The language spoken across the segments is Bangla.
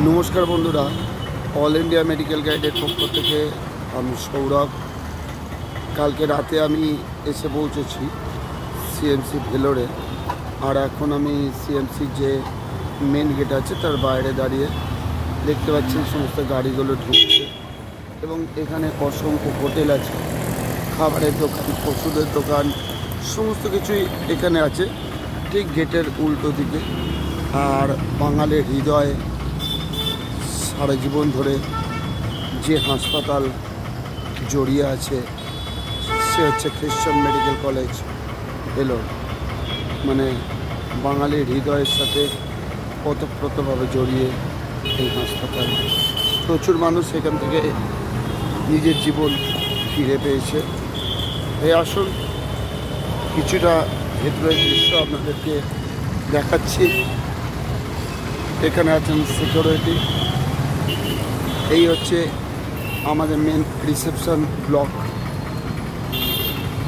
নমস্কার বন্ধুরা, অল ইন্ডিয়া মেডিকেল গাইডের পক্ষ থেকে আমি সৌরভ। কালকে রাতে আমি এসে পৌঁছেছি সিএমসি ভেলোরে। আর এখন আমি সিএমসির যে মেন গেট আছে তার বাইরে দাঁড়িয়ে দেখতে পাচ্ছি সমস্ত গাড়িগুলো ঢুকছে এবং এখানে অসংখ্য হোটেল আছে, খাবারের দোকান, ওষুধের দোকান, সমস্ত কিছুই এখানে আছে ঠিক গেটের উল্টো দিকে। আর বাঙালির হৃদয়ে সারা জীবন ধরে যে হাসপাতাল জড়িয়ে আছে সে হচ্ছে খ্রিশ্চান মেডিকেল কলেজ ভেলোর। মানে বাঙালির হৃদয়ের সাথে ওতপ্রোতভাবে জড়িয়ে এই হাসপাতাল। প্রচুর মানুষ এখান থেকে নিজের জীবন ফিরে পেয়েছে। এই আসুন কিছুটা ভেতরের দৃশ্য আপনাদেরকে দেখাচ্ছি। এখানে আছেন সিকিউরিটি। এই হচ্ছে আমাদের মেন রিসেপশন ব্লক।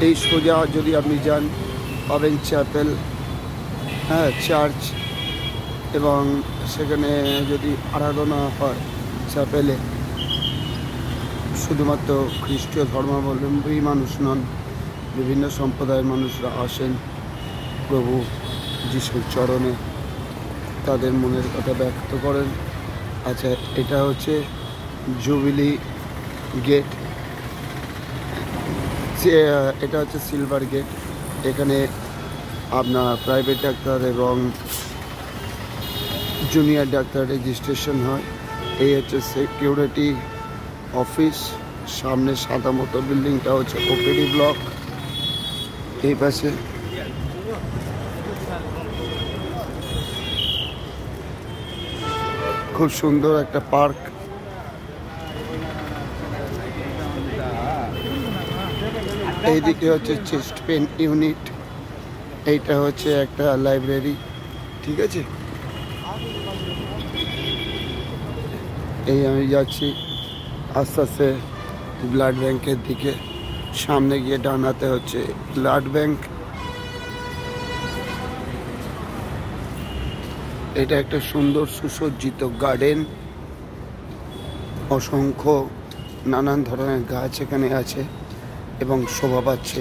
এই সোজা যদি আপনি যান পাবেন চ্যাপেল, চার্চ, এবং সেখানে যদি আরাধনা হয় চ্যাপেলে শুধুমাত্র খ্রিস্টীয় ধর্মাবলম্বী মানুষ নন, বিভিন্ন সম্প্রদায়ের মানুষরা আসেন প্রভু যিশুর চরণে, তাদের মনের কথা ব্যক্ত করেন। আচ্ছা, এটা হচ্ছে জুবিলি গেট, এটা হচ্ছে সিলভার গেট। এখানে আপনার প্রাইভেট ডাক্তার এবং জুনিয়র ডাক্তার রেজিস্ট্রেশন হয়। এই হচ্ছে সিকিউরিটি অফিস। সামনে সাদা মতো বিল্ডিংটা হচ্ছে ওপিডি ব্লক। এই পাশে খুব সুন্দর একটা পার্ক। এইদিকে হচ্ছে চেস্ট পেন ইউনিট। এইটা হচ্ছে একটা লাইব্রেরি, ঠিক আছে। এই আমি যাচ্ছি আস্তে আস্তে ব্লাড ব্যাংকের দিকে। সামনে গিয়ে ডানাতে হচ্ছে ব্লাড ব্যাংক। এটা একটা সুন্দর সুসজ্জিত গার্ডেন। অসংখ্য নানান ধরনের গাছ এখানে আছে এবং শোভা পাচ্ছে।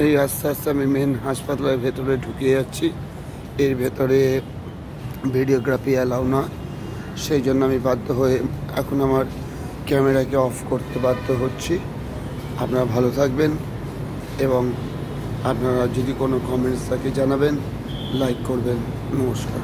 এই আস্তে আস্তে আমি মেন হাসপাতালের ভেতরে ঢুকে যাচ্ছি। এর ভেতরে ভিডিওগ্রাফি অ্যালাউ না, সেই জন্য আমি বাধ্য হয়ে এখন আমার ক্যামেরাকে অফ করতে বাধ্য হচ্ছি। আপনারা ভালো থাকবেন এবং আপনারা যদি কোনো কমেন্টস থাকে জানাবেন, লাইক করবেন। নমস্কার।